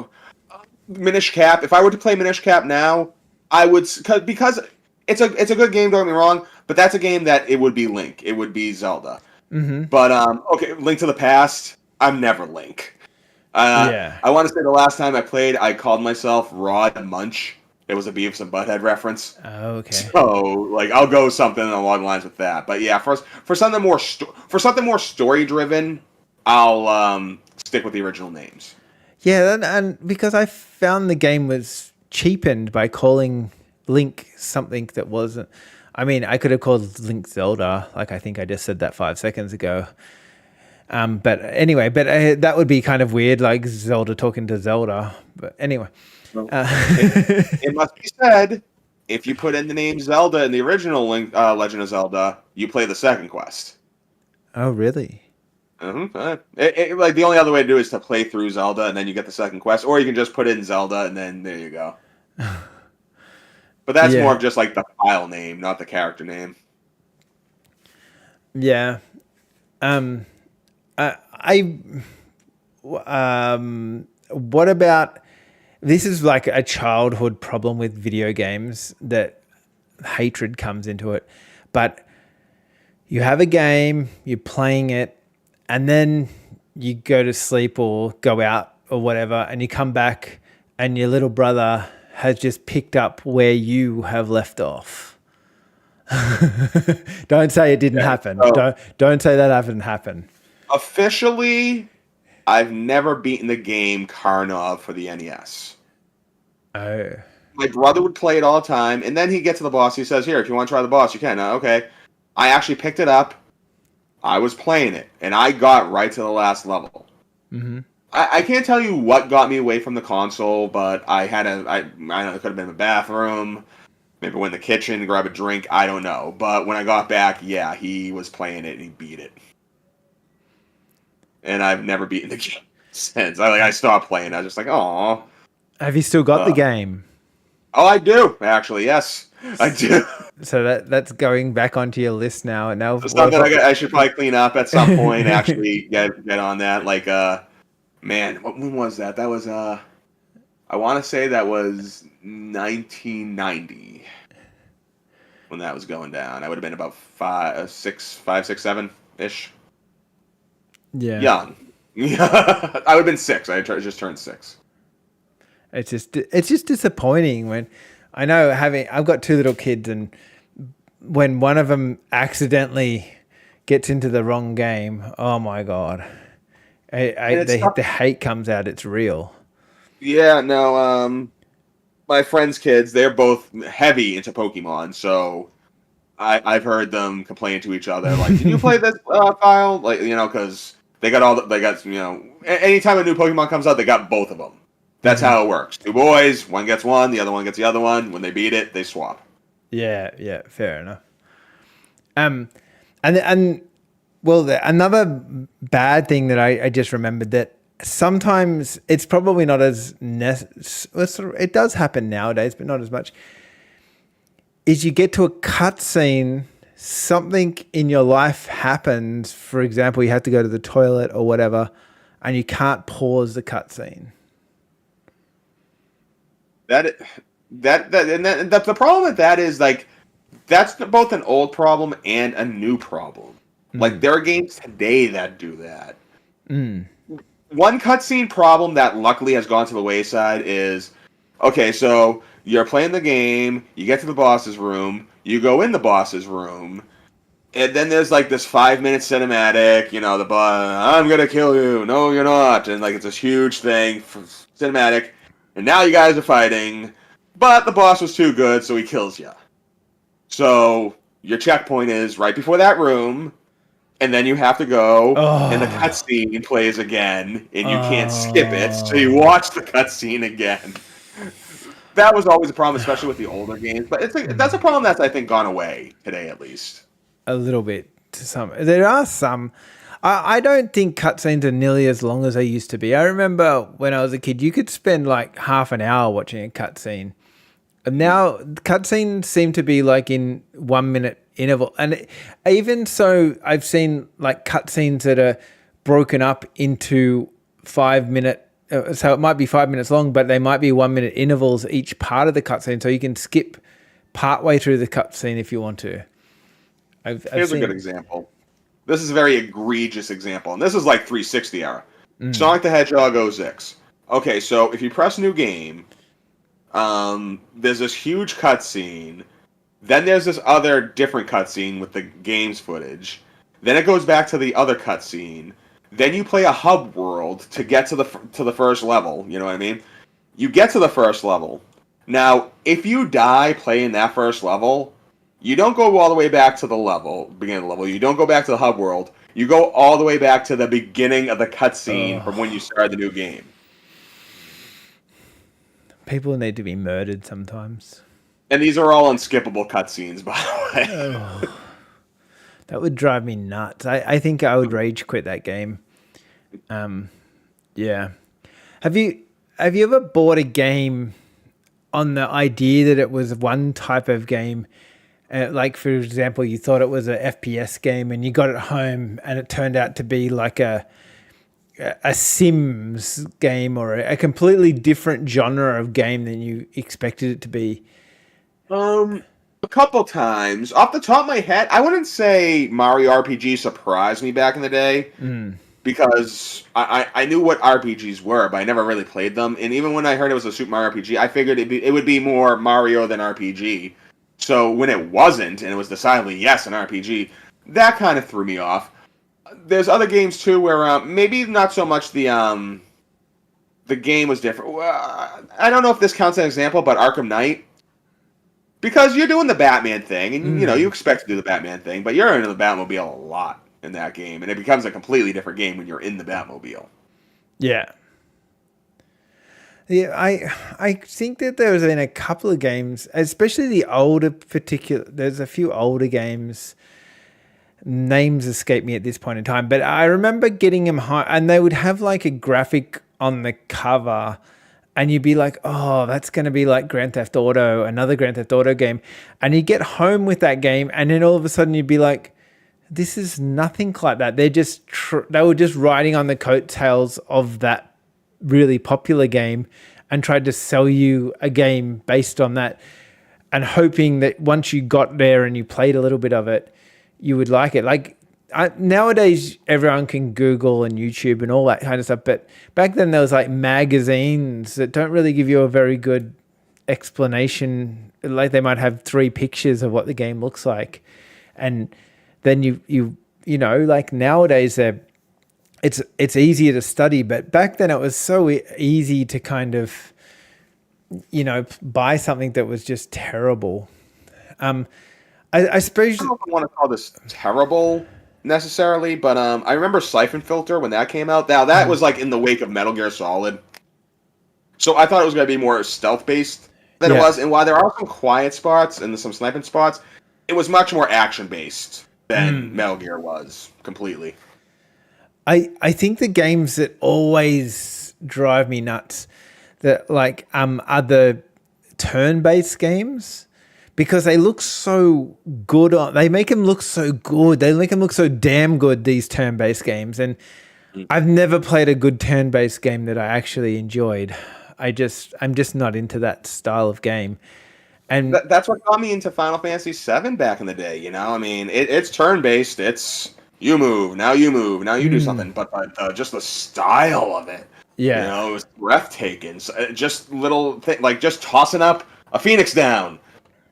Minish Cap, if I were to play Minish Cap now, I would, because it's a good game, don't get me wrong, but that's a game that it would be Link. It would be Zelda. But okay, Link to the Past, I'm never Link. I want to say the last time I played, I called myself Rod Munch. It was a Beavis and Butthead reference. Oh, okay. So, like, I'll go something along the lines with that. But yeah, for something more story driven, I'll stick with the original names. Yeah, and because I found the game was cheapened by calling Link something that wasn't. I mean, I could have called Link Zelda, like I think I just said that 5 seconds ago. But anyway, that would be kind of weird, like Zelda talking to Zelda. But anyway. It must be said, if you put in the name Zelda in the original Legend of Zelda, you play the second quest. Oh, really? Like the only other way to do it is to play through Zelda and then you get the second quest, or you can just put in Zelda and then there you go. But that's more of just like the file name, not the character name. Yeah. What about, this is like a childhood problem with video games that hatred comes into it, but you have a game, you're playing it, and then you go to sleep or go out or whatever, and you come back and your little brother has just picked up where you have left off. Don't say it didn't happen. So don't say that didn't happen. Officially, I've never beaten the game Karnov for the NES. Oh. My brother would play it all the time, and then he'd get to the boss. He says, "Here, if you want to try the boss, you can." Okay. I actually picked it up. I was playing it, and I got right to the last level. Mm-hmm. I can't tell you what got me away from the console, but I don't know, it could have been in the bathroom, maybe went in the kitchen to grab a drink, I don't know. But when I got back, yeah, he was playing it and he beat it. And I've never beaten the game since. I stopped playing. I was just like, oh. Have you still got the game? Oh, I do, actually, yes. I do. So that's going back onto your list now. And now It's something I should probably clean up at some point, actually get on that. Like, man, when was that? That was, I want to say that was 1990 when that was going down. I would have been about 5, 6, 7-ish. Yeah. Young. I would have been 6. Just turned 6. It's just disappointing when I know I've got 2 little kids, and when one of them accidentally gets into the wrong game, oh my God. The hate comes out. It's real. Yeah, no, my friends' kids, they're both heavy into Pokemon, so I've heard them complain to each other, like, "Can you play this file?" Like, because they got anytime a new Pokemon comes out, they got both of them. That's how it works. 2 boys, one gets one, the other one gets the other one. When they beat it, they swap. Yeah, fair enough. Another bad thing that I just remembered, that sometimes it's probably not as it does happen nowadays, but not as much, is you get to a cutscene, something in your life happens. For example, you have to go to the toilet or whatever, and you can't pause the cutscene. The problem with that is, like, that's both an old problem and a new problem. Like, there are games today that do that. One cutscene problem that luckily has gone to the wayside is, okay, so you're playing the game, you get to the boss's room, you go in the boss's room, and then there's like this 5-minute cinematic, the boss, "I'm gonna kill you, no you're not," and like it's this huge thing, cinematic, and now you guys are fighting, but the boss was too good, so he kills you. So your checkpoint is right before that room, and then you have to go, and the cutscene plays again, and you can't skip it, so you watch the cutscene again. That was always a problem, especially with the older games, but that's a problem that's, I think, gone away today, at least. A little bit to some. There are some. I don't think cutscenes are nearly as long as they used to be. I remember when I was a kid, you could spend like half an hour watching a cutscene. And now cutscenes seem to be like in 1 minute interval. And even so, I've seen like cutscenes that are broken up into 5 minute. So it might be 5 minutes long, but they might be 1 minute intervals each part of the cutscene. So you can skip partway through the cutscene if you want to. Here's a good example. This is a very egregious example, and this is like 360 era. Sonic the Hedgehog 06. Okay, so if you press new game, there's this huge cutscene. Then there's this other different cutscene with the game's footage. Then it goes back to the other cutscene. Then you play a hub world to get to the first level. You know what I mean? You get to the first level. Now, if you die playing that first level, you don't go all the way back to the beginning of the level. You don't go back to the hub world. You go all the way back to the beginning of the cutscene from when you started the new game. People need to be murdered sometimes. And these are all unskippable cutscenes, by the way. That would drive me nuts. I think I would rage quit that game. Yeah. Have you ever bought a game on the idea that it was one type of game? Like, for example, you thought it was a FPS game and you got it home and it turned out to be like a Sims game or a completely different genre of game than you expected it to be. A couple times. Off the top of my head, I wouldn't say Mario RPG surprised me back in the day because I knew what RPGs were, but I never really played them. And even when I heard it was a Super Mario RPG, I figured it would be more Mario than RPG. So when it wasn't, and it was decidedly, yes, an RPG, that kind of threw me off. there's other games too where maybe not so much the game was different. I don't know if this counts as an example, but Arkham Knight, because you're doing the Batman thing, and you expect to do the Batman thing, but you're into the Batmobile a lot in that game, and it becomes a completely different game when you're in the Batmobile. Yeah. Yeah, I think that there was in a couple of games, especially the older there's a few older games. Names escape me at this point in time, but I remember getting them high, and they would have like a graphic on the cover, and you'd be like, oh, that's going to be like Grand Theft Auto, another Grand Theft Auto game. And you get home with that game, and then all of a sudden you'd be like, this is nothing like that. They're just, they were just riding on the coattails of that really popular game and tried to sell you a game based on that, and hoping that once you got there and you played a little bit of it, you would like it. Like nowadays, everyone can Google and YouTube and all that kind of stuff. But back then, there was like magazines that don't really give you a very good explanation. Like they might have 3 pictures of what the game looks like, and then you know, like nowadays, it's easier to study. But back then, it was so easy to kind of, you know, buy something that was just terrible. I suppose I don't know if I want to call this terrible necessarily, but I remember Siphon Filter when that came out. Now that was like in the wake of Metal Gear Solid, so I thought it was going to be more stealth based than it was. And while there are some quiet spots and some sniping spots, it was much more action based than Metal Gear was completely. I think the games that always drive me nuts that like are the turn-based games, because they look so good. They make them look so good. They make them look so damn good, these turn-based games. And I've never played a good turn-based game that I actually enjoyed. I'm just not into that style of game. And that's what got me into Final Fantasy VII back in the day. You know, I mean, it's turn-based. It's you move, now you do something. But just the style of it, you know, it was breathtaking. So just little thing, like just tossing up a phoenix down.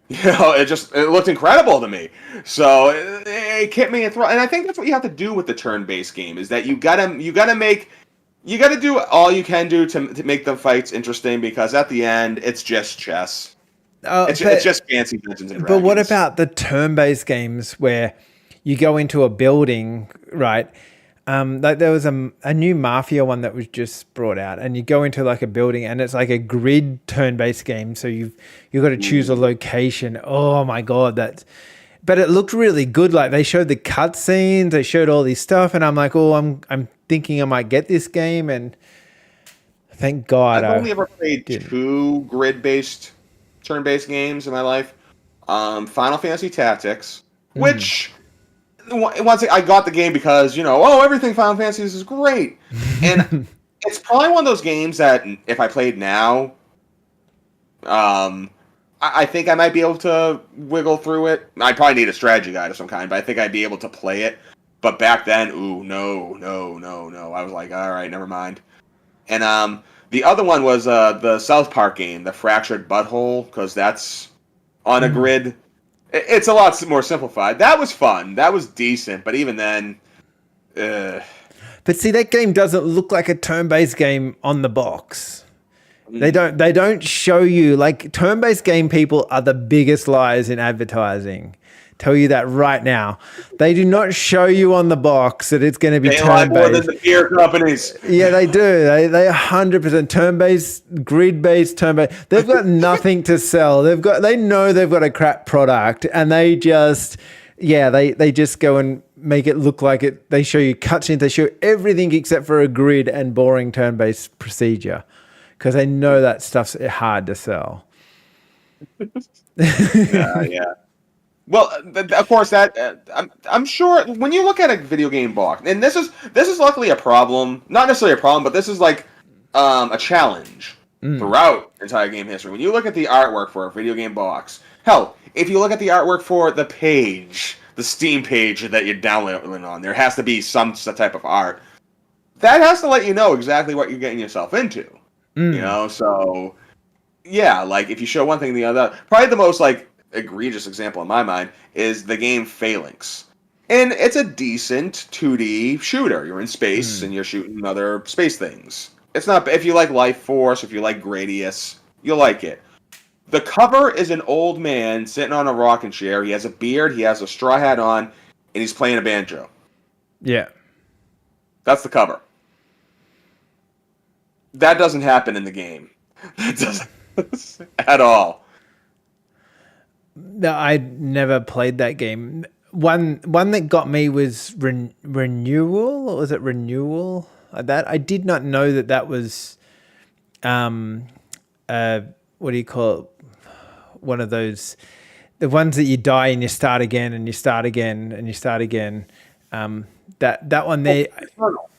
You know, it looked incredible to me. So it kept me enthralled, and I think that's what you have to do with the turn-based game, is that you gotta do all you can do to make the fights interesting, because at the end it's just chess. It's just fancy Dungeons and Dragons. But what about the turn-based games where you go into a building, right? Like there was a new Mafia one that was just brought out, and you go into like a building, and it's like a grid turn-based game. So you've got to choose a location. Oh my God, but it looked really good. Like they showed the cutscenes, they showed all this stuff, and I'm like, oh, I'm thinking I might get this game, and thank God I've only ever played 2 grid-based turn-based games in my life. Final Fantasy Tactics, which once I got the game because, you know, everything Final Fantasy is great. And it's probably one of those games that if I played now, I think I might be able to wiggle through it. I probably need a strategy guide of some kind, but I think I'd be able to play it. But back then, no. I was like, all right, never mind. And the other one was the South Park game, the Fractured Butthole, because that's on a grid. It's a lot more simplified. That was fun. That was decent. But even then, But see, that game doesn't look like a turn-based game on the box. They don't show you, like, turn-based game people are the biggest liars in advertising. Tell you that right now. They do not show you on the box that it's going to be turn-based. Like more than the beer companies. Yeah, they do. They 100% turn-based, grid-based, turn-based. They've got nothing to sell. They know they've got a crap product, and they just go and make it look like it. They show you cutscenes. They show everything except for a grid and boring turn-based procedure, because they know that stuff's hard to sell. Yeah. Well, of course, that I'm sure when you look at a video game box, and this is luckily a problem, not necessarily a problem, but this is like a challenge throughout entire game history. When you look at the artwork for a video game box, hell, if you look at the artwork for the page, the Steam page that you're downloading on, there has to be some type of art. That has to let you know exactly what you're getting yourself into. You know, so yeah, like if you show one thing, the other, probably the most like egregious example in my mind is the game Phalanx. And it's a decent 2D shooter. You're in space and you're shooting other space things. It's not, if you like Life Force, if you like Gradius, you'll like it. The cover is an old man sitting on a rocking chair. He has a beard, he has a straw hat on, and he's playing a banjo. Yeah. That's the cover. That doesn't happen in the game. That doesn't at all. No, I never played that game. One that got me was Renewal, or was it Renewal? That I did not know that was, what do you call it? One of those, the ones that you die and you start again and you start again and you start again. That one there.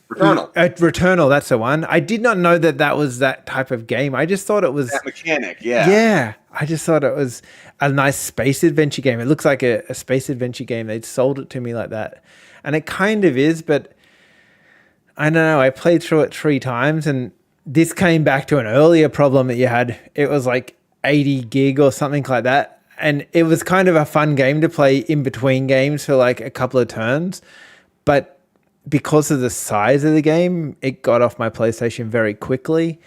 Returnal, that's the one. I did not know that was that type of game. I just thought it was that mechanic, yeah. Yeah, I just thought it was a nice space adventure game. It looks like a space adventure game. They'd sold it to me like that, and it kind of is. But I don't know. I played through it 3 times, and this came back to an earlier problem that you had. It was like 80 gig or something like that, and it was kind of a fun game to play in between games for like a couple of turns, but because of the size of the game, it got off my PlayStation very quickly.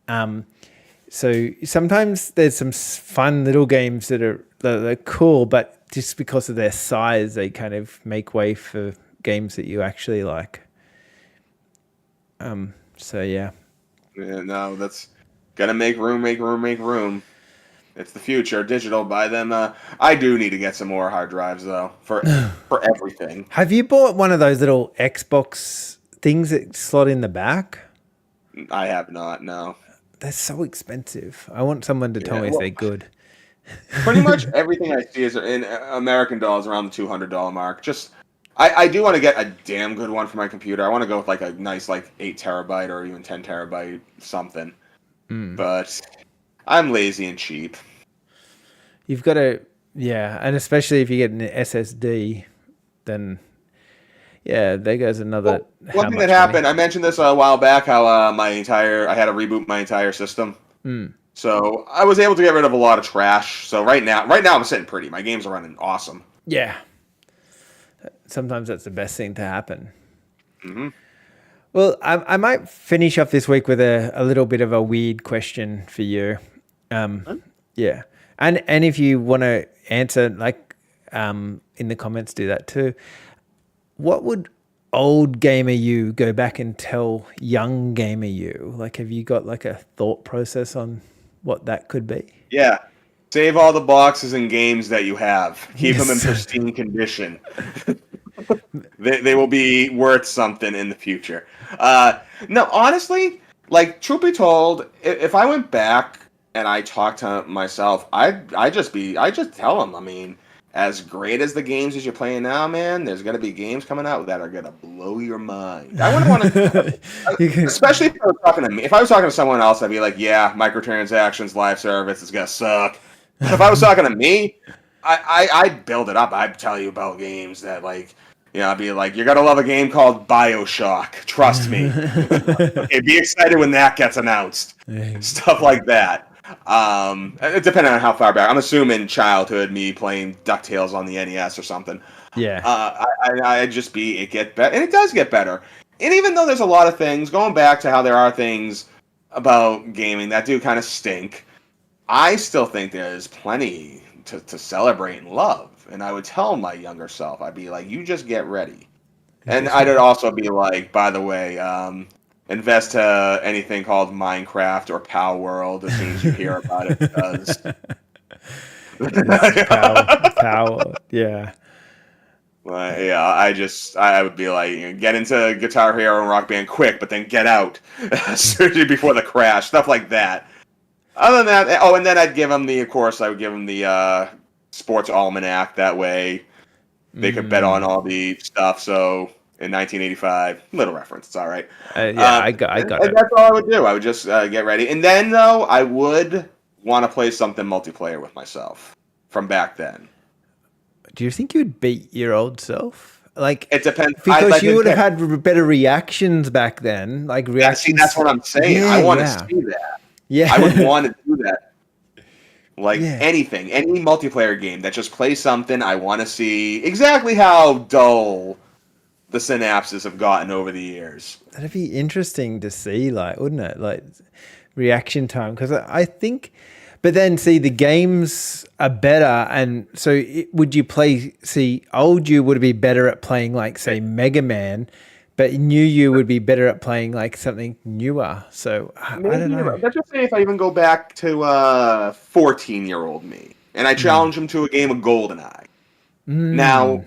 So sometimes there's some fun little games that are cool, but just because of their size, they kind of make way for games that you actually like. So yeah. Yeah, no, that's gotta make room. It's the future. Digital, buy them. I do need to get some more hard drives though for everything. Have you bought one of those little Xbox things that slot in the back? I have not. No. They're so expensive. I want someone to tell me if they're good. Pretty much everything I see is in American dollars around the $200 mark. Just I do want to get a damn good one for my computer. I want to go with like a nice 8 terabyte or even 10 terabyte something. But I'm lazy and cheap. You've got to, yeah, and especially if you get an SSD, then yeah, there goes another. One thing that happened, I mentioned this a while back, how I had to reboot my entire system. So I was able to get rid of a lot of trash. So right now I'm sitting pretty. My games are running awesome. Yeah. Sometimes that's the best thing to happen. Mm-hmm. Well, I might finish off this week with a little bit of a weird question for you. Yeah. And if you want to answer, in the comments, do that too. What would old gamer you go back and tell young gamer you? Have you got a thought process on what that could be? Yeah. Save all the boxes and games that you have. Keep them in pristine condition. They will be worth something in the future. No, honestly, truth be told, if I went back and I talked to myself, I just tell them. I mean, as great as the games as you're playing now, man, there's gonna be games coming out that are gonna blow your mind. I wouldn't want to, especially if I was talking to me. If I was talking to someone else, I'd be like, yeah, microtransactions, live service is gonna suck. But if I was talking to me, I'd build it up. I'd tell you about games that I'd be like, you're gonna love a game called BioShock. Trust me. Okay, be excited when that gets announced. Stuff like that. Depending on how far back. I'm assuming childhood, me playing DuckTales on the NES or something. Yeah. It get better, and it does get better. And even though there's a lot of things, going back to how there are things about gaming that do kind of stink, I still think there's plenty to celebrate and love. And I would tell my younger self, I'd be like, you just get ready. And I'd also be like, by the way, invest to anything called Minecraft or Pow World as soon as you hear about it, because Pow, yeah. Well, yeah, I would be like, get into Guitar Hero and Rock Band quick, but then get out surgery before the crash, stuff like that. Other than that, and then I would give them the sports almanac. That way, they could bet on all the stuff. So in 1985, little reference, it's all right. I got it. That's all I would do. I would just get ready, and then though I would want to play something multiplayer with myself from back then. Do you think you'd beat your old self? It depends, because you would have had better reactions back then. Reactions. See, that's what I'm saying. Yeah, I want to see that. Yeah, I would want to do that. Like Yeah. anything, any multiplayer game that just plays something, I want to see exactly how dull the synapses have gotten over the years. That'd be interesting to see, like, wouldn't it? Like reaction time, because I think, but then see the games are better, and so would you play? See, old you would be better at playing, like, say, Mega Man, but new you would be better at playing like something newer. So I don't Maybe know. let's just say if I even go back to 14-year-old me, and I challenge him to a game of GoldenEye. Now,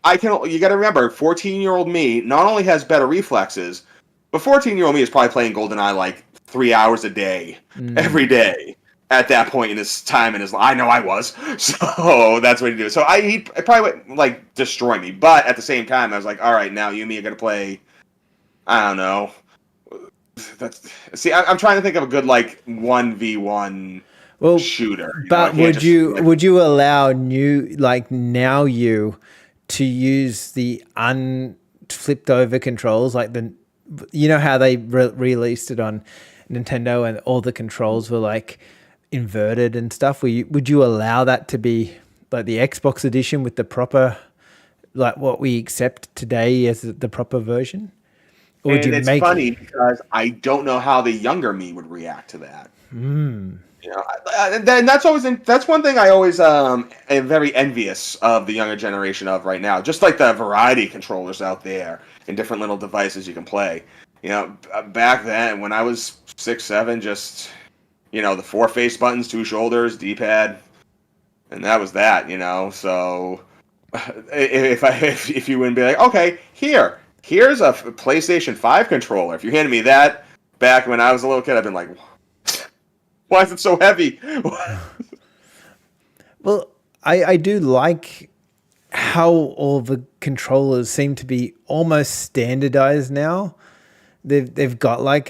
you got to remember, 14-year-old me not only has better reflexes, but 14-year-old me is probably playing GoldenEye like 3 hours a day, every day. At that point in his time in his life, I know I was, so that's what he do. So he probably would like destroy me, but at the same time, I was like, all right, now you and me are gonna play. I don't know. I'm trying to think of a good like 1v1 shooter. But would you allow now you to use the unflipped over controls, like how they released it on Nintendo and all the controls were like inverted and stuff? Would you allow that to be like the Xbox edition with the proper, like what we accept today as the proper version? Or and it's funny because I don't know how the younger me would react to that. And that's one thing I always am very envious of the younger generation of right now. Just like the variety of controllers out there and different little devices you can play. Back then when I was 6, 7, just the 4 face buttons, 2 shoulders, D-pad, and that was that. So if you wouldn't be like, okay, here's a PlayStation 5 controller. If you handed me that back when I was a little kid, I'd been like, why is it so heavy? Well, I do like how all the controllers seem to be almost standardized now. They've got like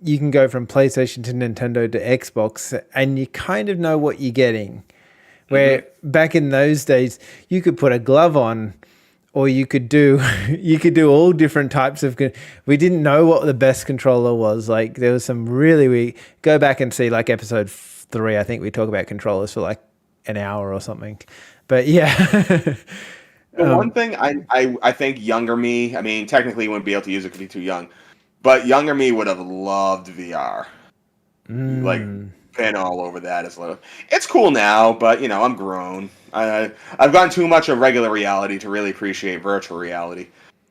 you can go from PlayStation to Nintendo to Xbox and you kind of know what you're getting. Where back in those days, you could put a glove on, or you could do all different types of. We didn't know what the best controller was. Like there was some we go back and see like episode 3. I think we talk about controllers for like an hour or something. But yeah. One thing I think younger me. I mean, technically, you wouldn't be able to use it because you're too young. But younger me would have loved VR. Like been all over that as well. It's cool now, but I'm grown. I've gotten too much of regular reality to really appreciate virtual reality.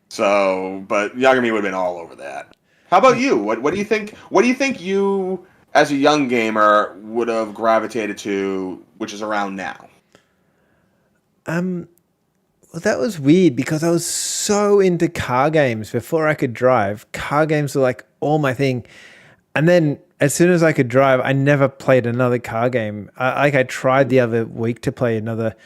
So, but younger me would have been all over that. How about you? What do you think? What do you think you, as a young gamer, would have gravitated to, which is around now? Well, that was weird because I was so into car games before I could drive. Car games were like all my thing. And then as soon as I could drive, I never played another car game. I tried the other week to play another.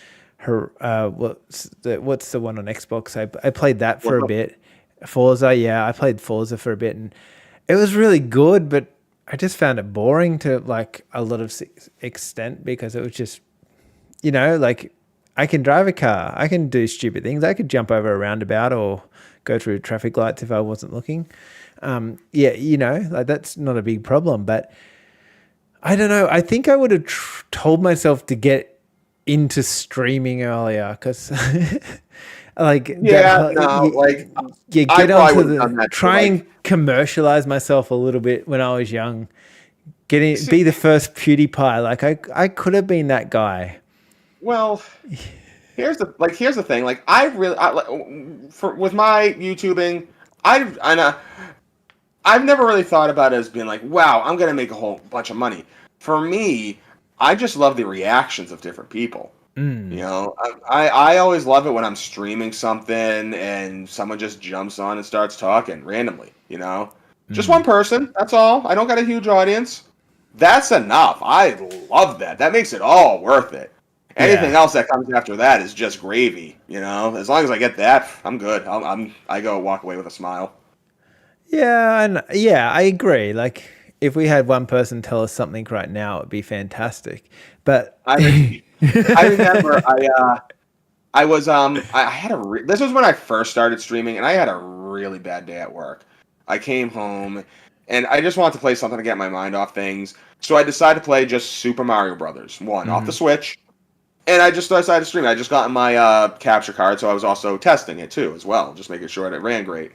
What's the one on Xbox? I played that for a bit. Forza, yeah, I played Forza for a bit, and it was really good. But I just found it boring to like a lot of extent because it was just, like I can drive a car, I can do stupid things, I could jump over a roundabout or go through traffic lights if I wasn't looking. Like that's not a big problem, but I don't know. I think I would have told myself to get into streaming earlier because get onto try and commercialize myself a little bit when I was young. Be the first PewDiePie. Like I could have been that guy. Well, here's the thing. Like with my YouTubing, I've never really thought about it as being like, wow, I'm going to make a whole bunch of money. For me, I just love the reactions of different people. I always love it when I'm streaming something and someone just jumps on and starts talking randomly, Just one person, that's all. I don't got a huge audience. That's enough. I love that. That makes it all worth it. Anything else that comes after that is just gravy, As long as I get that, I'm good. I go walk away with a smile. Yeah, and I agree. Like if we had one person tell us something right now, it'd be fantastic. But I remember I was I had this was when I first started streaming, and I had a really bad day at work. I came home and I just wanted to play something to get my mind off things. So I decided to play just Super Mario Brothers 1 off the Switch, and I just decided to stream it. I just got my capture card, so I was also testing it too as well, just making sure that it ran great.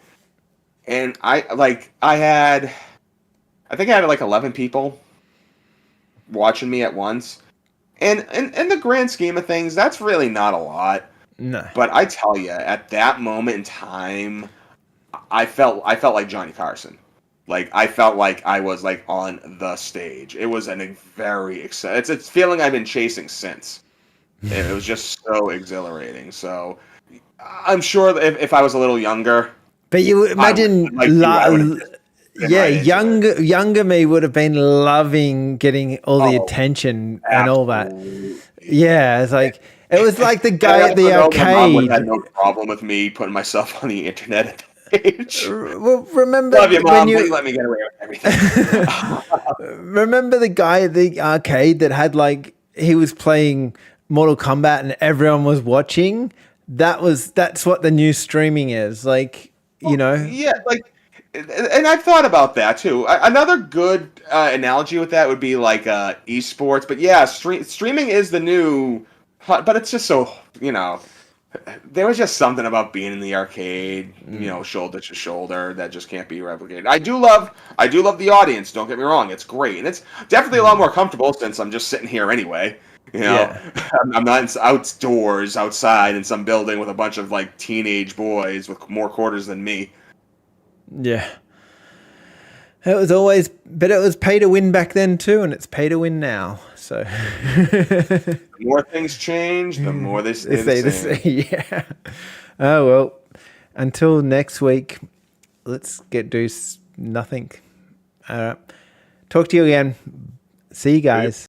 And I think I had like 11 people watching me at once. And in the grand scheme of things, that's really not a lot. No. But I tell you, at that moment in time, I felt like Johnny Carson. Like, I felt like I was like on the stage. It was a very exciting. It's a feeling I've been chasing since. It was just so exhilarating. So I'm sure that if I was a little younger, But you imagine, younger me would have been loving getting all the attention and all that. Yeah, it's like it was like the guy at the arcade. My mom would have had no problem with me putting myself on the internet at that age. Well, remember Love you, Mom. Please let me get away with everything. Remember the guy at the arcade that had like he was playing Mortal Kombat and everyone was watching? That's what the new streaming is. Like, you know. Yeah, like, and I've thought about that too. Another good analogy with that would be like esports. But yeah, streaming is the new, but it's just so, you know, there was just something about being in the arcade, you know, shoulder to shoulder that just can't be replicated. I do love the audience. Don't get me wrong, it's great, and it's definitely a lot more comfortable since I'm just sitting here anyway. You know, I'm not outdoors, outside in some building with a bunch of like teenage boys with more quarters than me. Yeah. It was pay to win back then too, and it's pay to win now. So the more things change, the more they stay the same. Yeah. Oh well. Until next week, let's do nothing. All right. Talk to you again. See you guys.